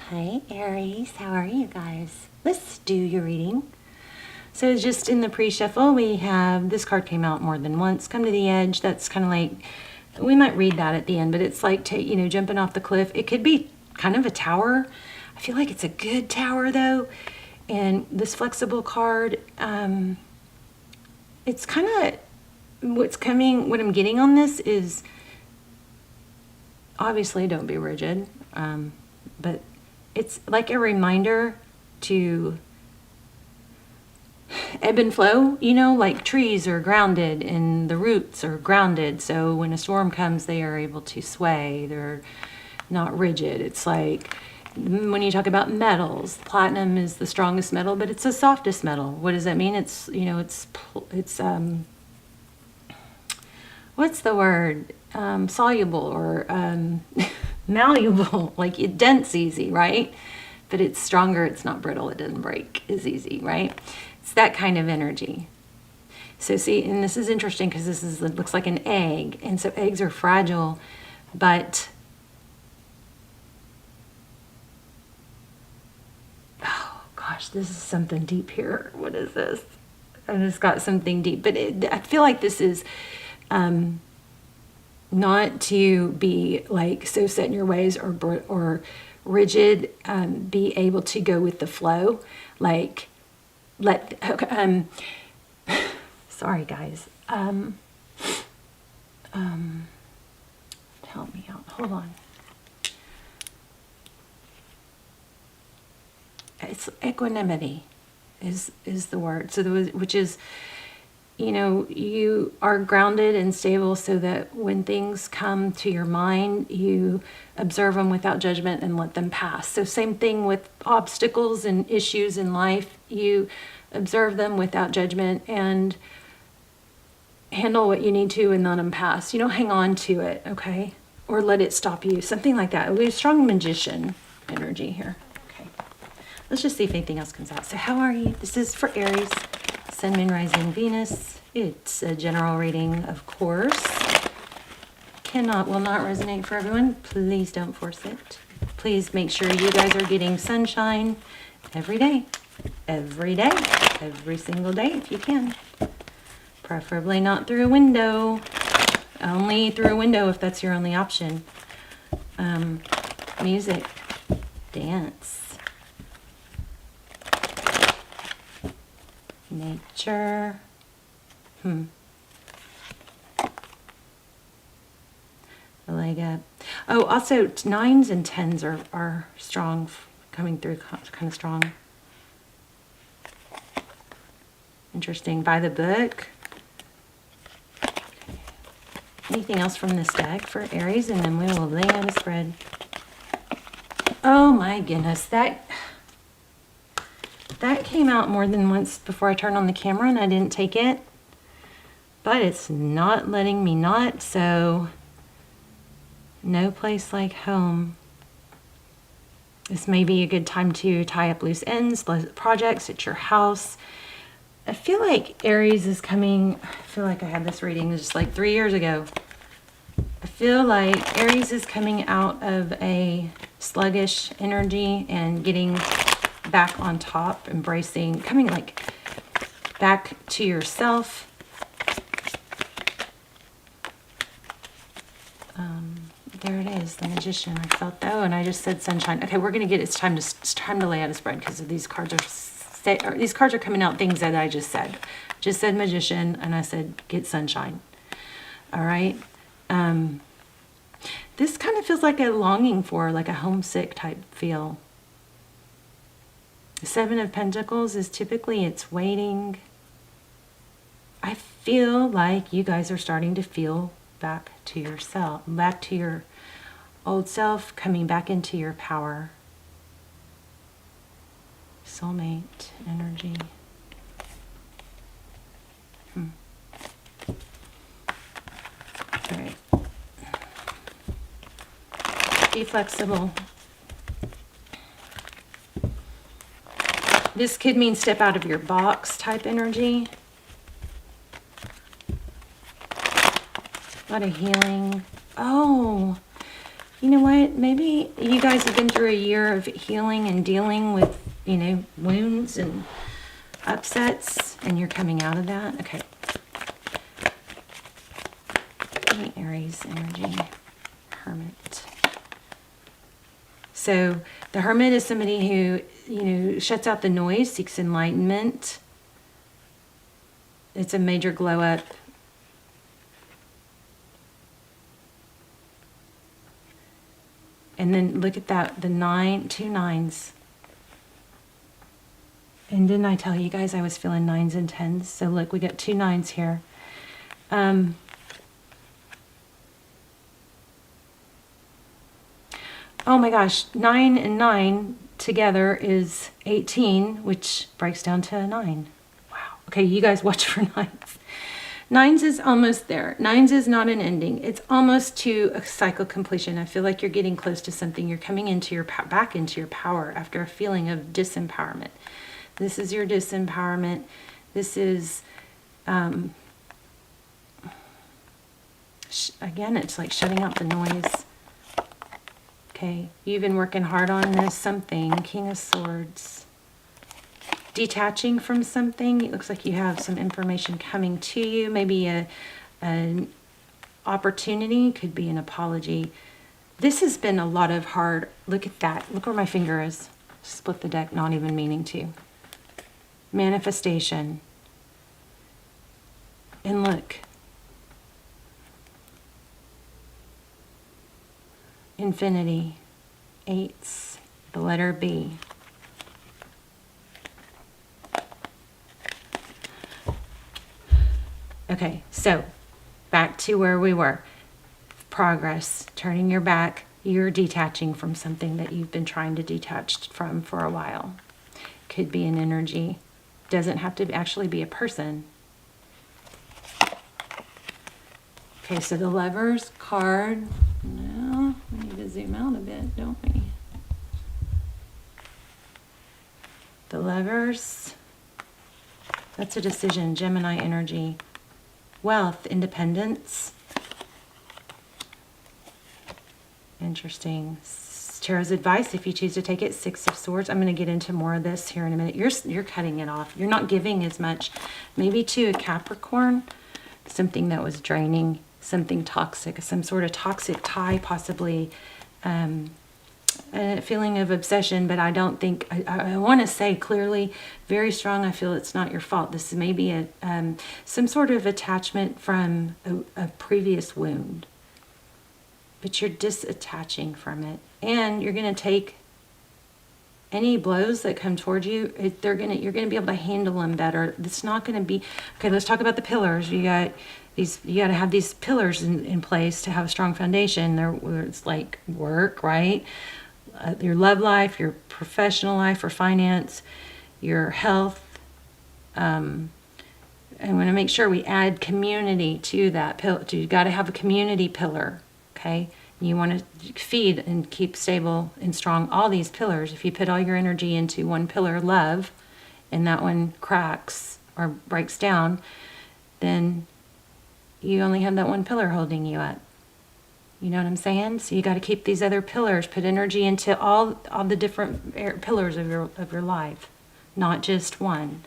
Hi Aries, how are you guys? Let's do your reading. So just in the pre-shuffle, we have, this card came out more than once, Come to the Edge. That's kind of like, we might read that at the end, but it's like, jumping off the cliff. It could be kind of a tower. I feel like it's a good tower though. And this flexible card, it's kind of, what I'm getting on this is, obviously don't be rigid, but it's like a reminder to ebb and flow, like trees are grounded and the roots are grounded. So when a storm comes, they are able to sway. They're not rigid. It's like when you talk about metals, platinum is the strongest metal, but it's the softest metal. What does that mean? It's, what's the word? Soluble or malleable, like it dents easy, right? But it's stronger, it's not brittle, it doesn't break as easy, right? It's that kind of energy. So see, and this is interesting because it looks like an egg, and so eggs are fragile, but oh gosh, this is something deep here. What is this? I just got something deep, but I feel like this is not to be like so set in your ways or rigid, be able to go with the flow, like sorry guys, help me out, hold on. It's equanimity is the word, so which is, you are grounded and stable so that when things come to your mind, you observe them without judgment and let them pass. So same thing with obstacles and issues in life. You observe them without judgment and handle what you need to and let them pass. You don't hang on to it, okay? Or let it stop you. Something like that. We have strong magician energy here. Okay. Let's just see if anything else comes out. So how are you? This is for Aries. Sun, Moon, Rising, Venus. It's a general reading, of course. Will not resonate for everyone. Please don't force it. Please make sure you guys are getting sunshine every day. Every day. Every single day if you can. Preferably not through a window. Only through a window if that's your only option. Music. Dance. Nature. A leg up. Oh, also 9s and 10s are strong, coming through kind of strong. Interesting. By the book. Okay. Anything else from this deck for Aries, and then we will lay out a spread. Oh my goodness, that came out more than once before I turned on the camera and I didn't take it. But it's not letting me not, so no place like home. This may be a good time to tie up loose ends, projects at your house. I feel like Aries is coming, I feel like I had this reading just like 3 years ago. I feel like Aries is coming out of a sluggish energy and getting back on top, embracing, coming like back to yourself. There it is, the Magician. I felt that, and I just said sunshine. Okay, we're gonna get. It's time to lay out a spread because these cards are coming out things that I just said. Just said Magician, and I said get sunshine. All right. This kind of feels like a longing for, like a homesick type feel. The 7 of Pentacles is typically it's waiting. I feel like you guys are starting to feel back to yourself, back to your old self, coming back into your power. Soulmate energy. All right. Be flexible. This could mean step out of your box type energy. A lot of healing. Oh, You know what? Maybe you guys have been through a year of healing and dealing with, you know, wounds and upsets, and you're coming out of that. Okay. Give me Aries energy. Hermit. So the Hermit is somebody who, you know, shuts out the noise, seeks enlightenment. It's a major glow up. And then look at that, the 9, 2 9s. And didn't I tell you guys I was feeling 9s and 10s? So look, we got 2 9s here. Oh my gosh, 9 and 9 together is 18, which breaks down to a 9. Wow. Okay, you guys watch for 9s. 9s is almost there. 9s is not an ending. It's almost to a cycle completion. I feel like you're getting close to something. You're coming into your back into your power after a feeling of disempowerment. This is your disempowerment. This is, again, it's like shutting out the noise. Okay, you've been working hard on this something. King of Swords. Detaching from something. It looks like you have some information coming to you. Maybe an opportunity. Could be an apology. This has been a lot of hard... Look at that. Look where my finger is. Split the deck, not even meaning to. Manifestation. And look. Infinity. 8s. The letter B. Okay, so back to where we were. Progress. Turning your back. You're detaching from something that you've been trying to detach from for a while. Could be an energy. Doesn't have to actually be a person. Okay, so the Lovers card. Now, we need to zoom out a bit, don't we? The Lovers. That's a decision. Gemini energy. Wealth, independence. Interesting. Tarot's advice, if you choose to take it, 6 of Swords. I'm going to get into more of this here in a minute. You're cutting it off. You're not giving as much. Maybe to a Capricorn, something that was draining, something toxic, some sort of toxic tie, possibly a feeling of obsession, but I don't think, I want to say clearly, very strong, I feel it's not your fault. This may be some sort of attachment from a previous wound. But you're disattaching from it, and you're going to take any blows that come towards you. You're going to be able to handle them better. It's not going to be okay. Let's talk about the pillars. You got to have these pillars in place to have a strong foundation. It's like work, right? Your love life, your professional life or finance, your health. I want to make sure we add community to that pillar. You got to have a community pillar. Okay, you want to feed and keep stable and strong all these pillars. If you put all your energy into one pillar, love, and that one cracks or breaks down, then you only have that one pillar holding you up. You know what I'm saying? So you got to keep these other pillars, put energy into all the different pillars of your life, not just one.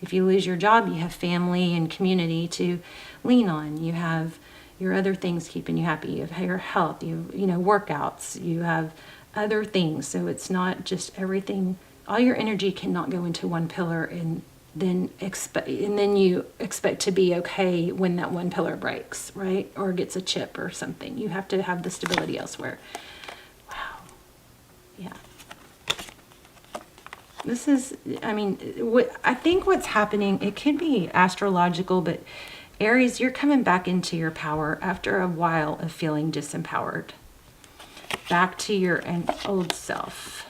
If you lose your job, you have family and community to lean on. You have your other things keeping you happy. You have your health, you know, workouts, you have other things. So it's not just everything. All your energy cannot go into one pillar and then you expect to be okay when that one pillar breaks, right? Or gets a chip or something. You have to have the stability elsewhere. Wow. Yeah. This is, I mean, I think what's happening, it could be astrological, but Aries, you're coming back into your power after a while of feeling disempowered. Back to your old self.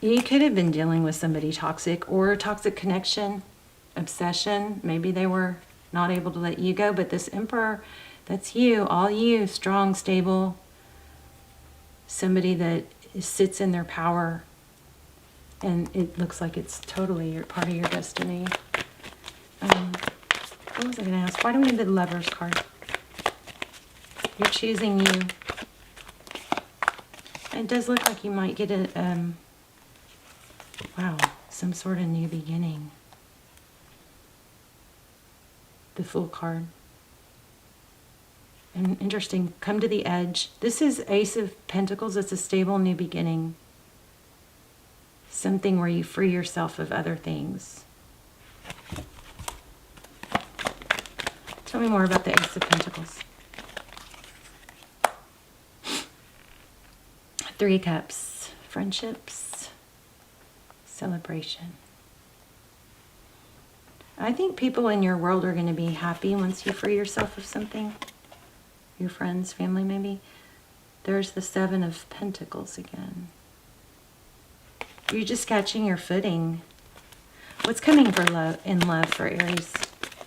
You could have been dealing with somebody toxic or a toxic connection, obsession. Maybe they were not able to let you go, but this Emperor, that's you, all you, strong, stable, somebody that sits in their power, and it looks like it's totally part of your destiny. What was I going to ask? Why do we need the Lovers card? You're choosing you. It does look like you might get a, wow, some sort of new beginning. The Fool card. And interesting, come to the edge. This is Ace of Pentacles. It's a stable new beginning. Something where you free yourself of other things. Tell me more about the Ace of Pentacles. 3 Cups. Friendships. Celebration. I think people in your world are going to be happy once you free yourself of something. Your friends, family maybe. There's the 7 of Pentacles again. You're just catching your footing. What's coming for love in love for Aries?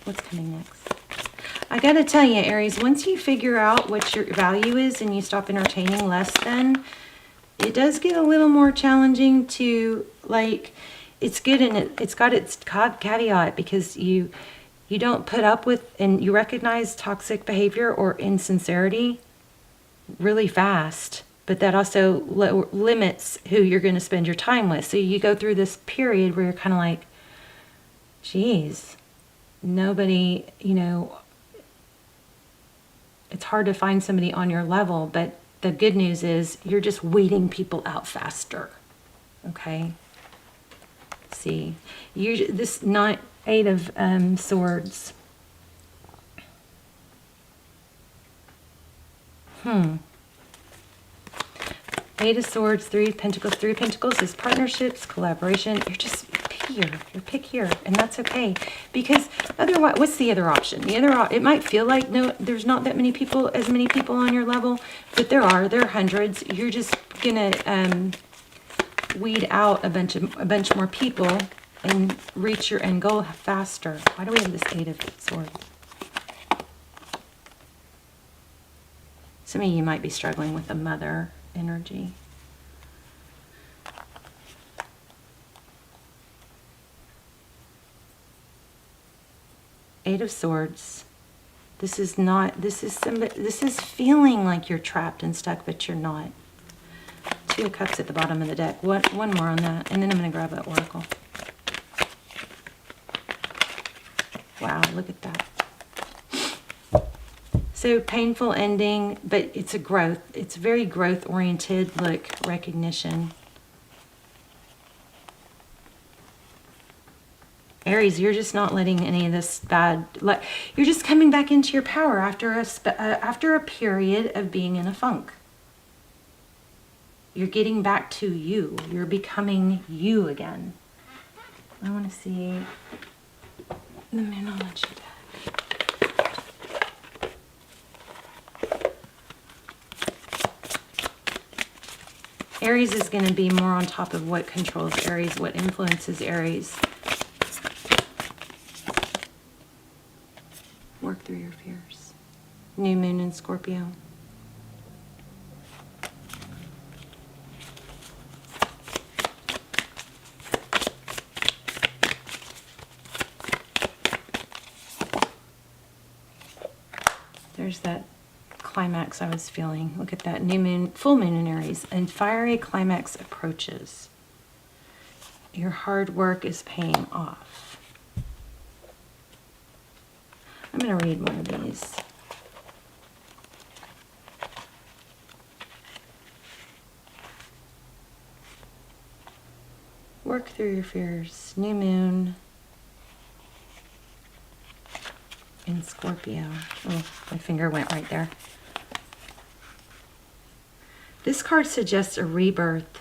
What's coming next? I gotta tell you, Aries, once you figure out what your value is and you stop entertaining less than, it does get a little more challenging to, like, it's good and it's got its caveat, because you don't put up with and you recognize toxic behavior or insincerity really fast, but that also limits who you're going to spend your time with. So you go through this period where you're kind of like, geez, nobody, you know, it's hard to find somebody on your level, but the good news is you're just weeding people out faster. Okay. See, this 8 of Swords. Eight of Swords, 3 Pentacles. 3 Pentacles is partnerships, collaboration. You're just pickier. You're pickier, and that's okay. Because otherwise, what's the other option? It might feel like there's not that many people, as many people on your level, but there are hundreds. You're just gonna weed out a bunch more people and reach your end goal faster. Why do we have this 8 of Swords? Some of you might be struggling with a mother energy. Eight of Swords. This is feeling like you're trapped and stuck, but you're not. 2 of Cups at the bottom of the deck. One more on that, and then I'm going to grab an oracle. Wow, look at that. So painful ending, but it's a growth. It's very growth oriented. Look, recognition. Aries, you're just not letting any of this bad, you're just coming back into your power after a period of being in a funk. You're getting back to you. You're becoming you again. I want to see the moon on what you did. Aries is going to be more on top of what controls Aries, what influences Aries. Work through your fears. New moon in Scorpio. There's that climax I was feeling. Look at that new moon, full moon in Aries, and fiery climax approaches. Your hard work is paying off. I'm going to read one of these. Work through your fears. New moon in Scorpio. Oh, my finger went right there. This card suggests a rebirth.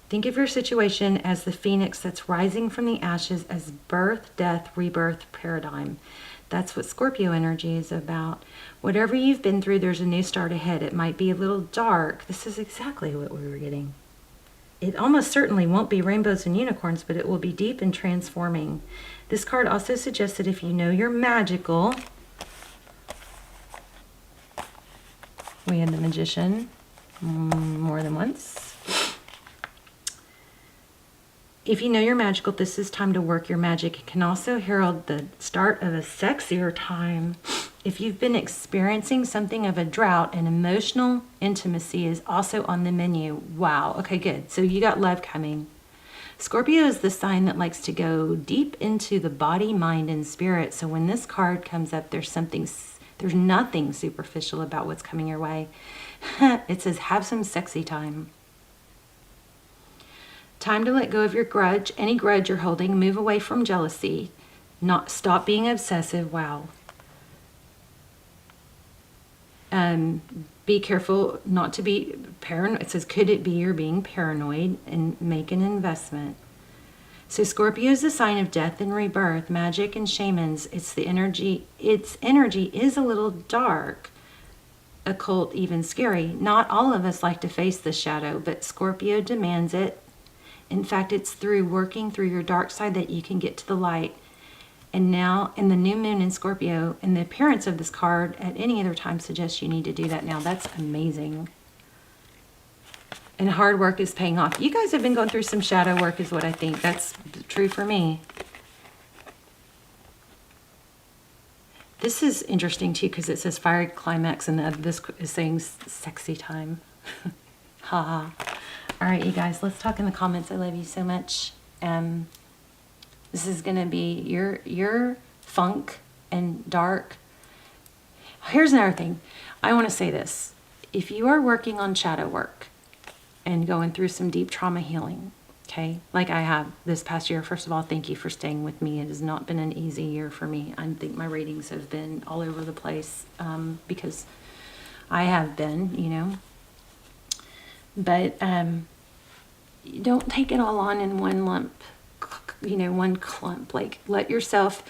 Think of your situation as the phoenix that's rising from the ashes, as birth, death, rebirth paradigm. That's what Scorpio energy is about. Whatever you've been through, there's a new start ahead. It might be a little dark. This is exactly what we were getting. It almost certainly won't be rainbows and unicorns, but it will be deep and transforming. This card also suggests that if you know you're magical, we had the Magician more than once. If you know you're magical, this is time to work your magic. It can also herald the start of a sexier time If you've been experiencing something of a drought, and emotional intimacy is also on the menu. Wow. Okay, good. So you got love coming. Scorpio is the sign that likes to go deep into the body, mind, and spirit. So when this card comes up, there's nothing superficial about what's coming your way. It says, have some sexy time. Time to let go of your grudge, any grudge you're holding. Move away from jealousy. Stop being obsessive. Wow. Be careful not to be paranoid. It says, could it be you're being paranoid, and make an investment. So Scorpio is the sign of death and rebirth, magic and shamans. Its energy is a little dark, occult, even scary. Not all of us like to face the shadow, but Scorpio demands it. In fact, it's through working through your dark side that you can get to the light. And now, in the new moon in Scorpio, and the appearance of this card at any other time suggests you need to do that now. That's amazing. And hard work is paying off. You guys have been going through some shadow work is what I think. That's true for me. This is interesting too because it says fiery climax, and this is saying sexy time. Ha ha. All right, you guys, let's talk in the comments. I love you so much. This is going to be your funk and dark. Here's another thing. I want to say this. If you are working on shadow work and going through some deep trauma healing, okay, like I have this past year, first of all, thank you for staying with me. It has not been an easy year for me. I think my ratings have been all over the place because I have been, you know. But don't take it all on in one lump. You know, one clump. Like, let yourself,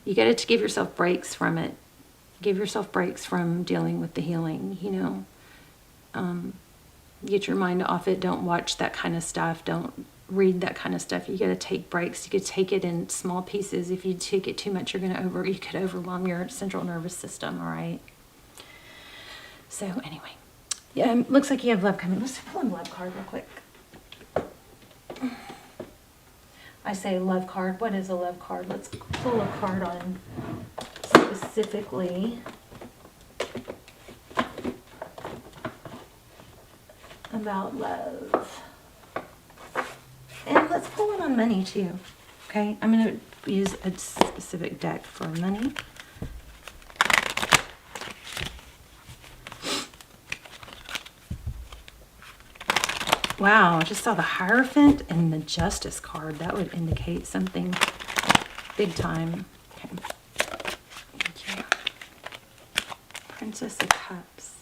you got to give yourself breaks from it. Give yourself breaks from dealing with the healing, you know. Get your mind off it. Don't watch that kind of stuff. Don't read that kind of stuff. You got to take breaks. You could take it in small pieces. If you take it too much, you could overwhelm your central nervous system, all right? So anyway, yeah, looks like you have love coming. Let's pull a love card real quick. I say love card. What is a love card? Let's pull a card on specifically about love. And let's pull one on money too. Okay, I'm going to use a specific deck for money. Wow, I just saw the Hierophant and the Justice card. That would indicate something big time. Okay. Thank you. Princess of Cups.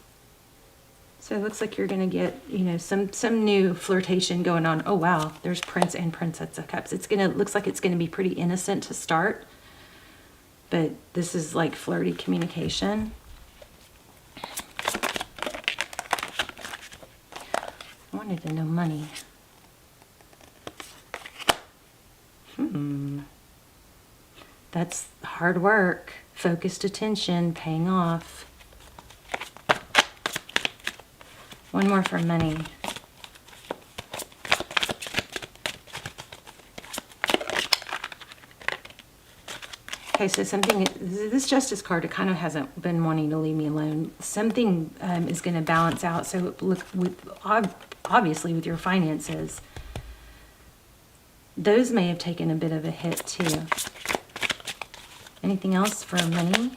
So it looks like you're going to get, you know, some new flirtation going on. Oh, wow. There's Prince and Princess of Cups. Looks like it's going to be pretty innocent to start. But this is like flirty communication. I wanted to know money. That's hard work, focused attention, paying off. One more for money. Okay, so this Justice card, it kind of hasn't been wanting to leave me alone. Something is going to balance out. So look, obviously with your finances, those may have taken a bit of a hit too. Anything else for money?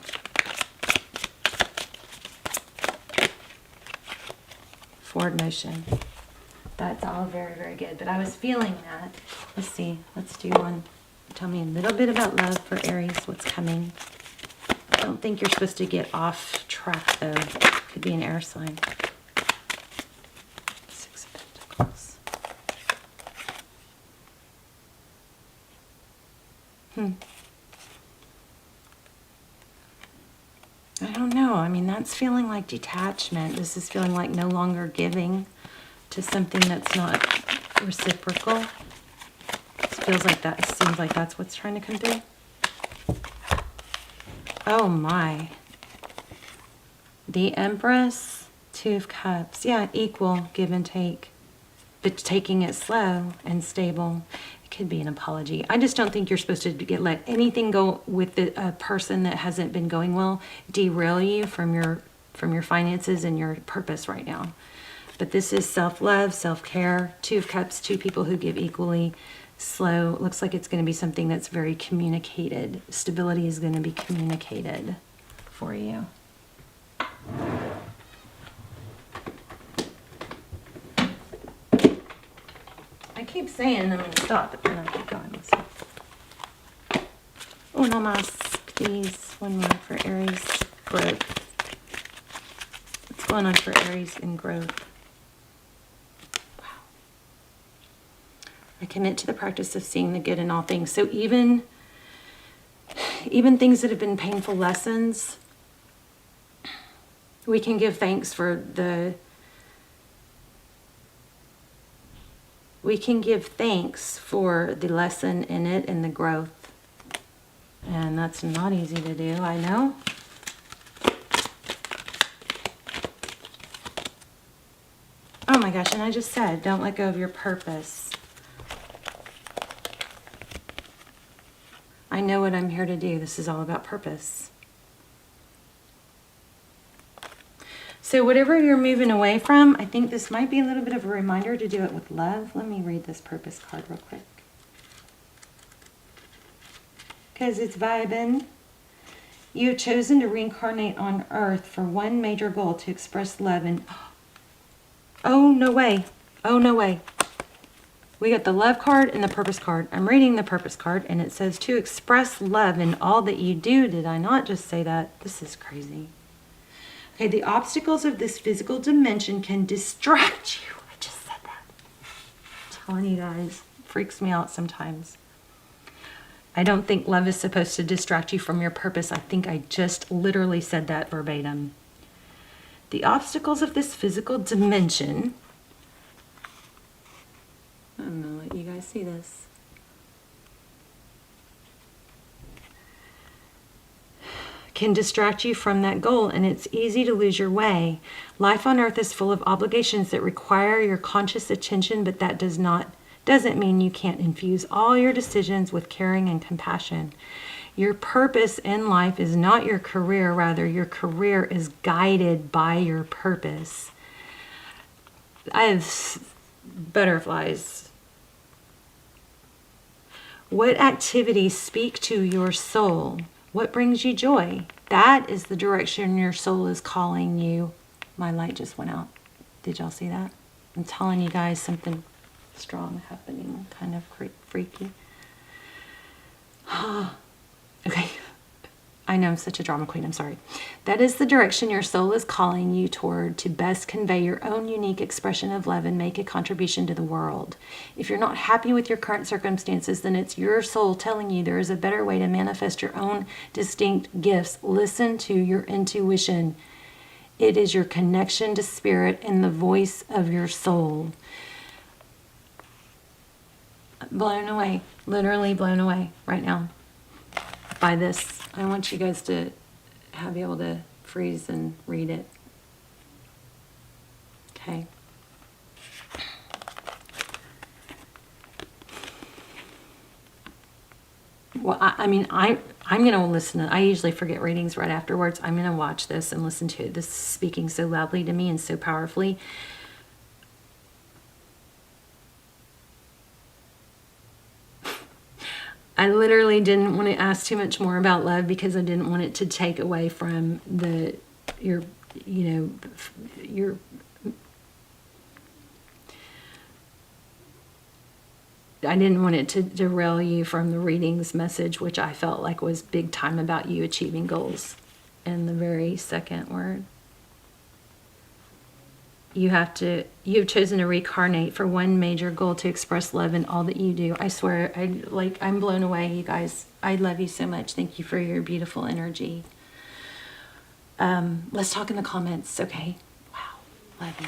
Forward motion. That's all very, very good. But I was feeling that. Let's see. Let's do one. Tell me a little bit about love for Aries. What's coming? I don't think you're supposed to get off track though. Could be an air sign. Six of Pentacles. I don't know. I mean, that's feeling like detachment. This is feeling like no longer giving to something that's not reciprocal. It feels like that. It seems like that's what's trying to come through. Oh my. The Empress, Two of Cups. Yeah, equal give and take. But taking it slow and stable. could be an apology. I just don't think you're supposed to let anything go with a person that hasn't been going well derail you from your finances and your purpose right now. But this is self-love, self-care, 2 of Cups, 2 people who give equally. Slow. Looks like it's going to be something that's very communicated. Stability is going to be communicated for you. I keep saying I'm going to stop, but then I keep going. Listen. Uno más, please. One more for Aries growth. What's going on for Aries in growth? I commit to the practice of seeing the good in all things. So even things that have been painful lessons, we can give thanks for the lesson in it and the growth. And that's not easy to do, I know. Oh my gosh, and I just said, don't let go of your purpose. I know what I'm here to do. This is all about purpose. So whatever you're moving away from, I think this might be a little bit of a reminder to do it with love. Let me read this purpose card real quick. Because it's vibing. You have chosen to reincarnate on Earth for one major goal, to express love and... Oh, no way. Oh, no way. We got the love card and the purpose card. I'm reading the purpose card, and it says to express love in all that you do. Did I not just say that? This is crazy. Okay, the obstacles of this physical dimension can distract you. I just said that. I'm telling you guys, it freaks me out sometimes. I don't think love is supposed to distract you from your purpose. I think I just literally said that verbatim. The obstacles of this physical dimension... I'm going to let you guys see this. Can distract you from that goal, and it's easy to lose your way. Life on Earth is full of obligations that require your conscious attention, but that doesn't mean you can't infuse all your decisions with caring and compassion. Your purpose in life is not your career, rather your career is guided by your purpose. I have butterflies. What activities speak to your soul? What brings you joy? That is the direction your soul is calling you. My light just went out. Did y'all see that? I'm telling you guys something strong happening, kind of freaky. Okay. I know I'm such a drama queen, I'm sorry. That is the direction your soul is calling you toward to best convey your own unique expression of love and make a contribution to the world. If you're not happy with your current circumstances, then it's your soul telling you there is a better way to manifest your own distinct gifts. Listen to your intuition. It is your connection to spirit and the voice of your soul. Blown away, literally blown away right now by this. I want you guys to be able to freeze and read it. Okay. Well, I'm going to listen. I usually forget readings right afterwards. I'm going to watch this and listen to it. This is speaking so loudly to me and so powerfully. I literally didn't want to ask too much more about love because I didn't want it to take away from your I didn't want it to derail you from the readings message, which I felt like was big time about you achieving goals. And the very second word. You have chosen to reincarnate for one major goal, to express love in all that you do. I swear, I'm blown away, you guys. I love you so much. Thank you for your beautiful energy. Let's talk in the comments, okay? Wow, love you.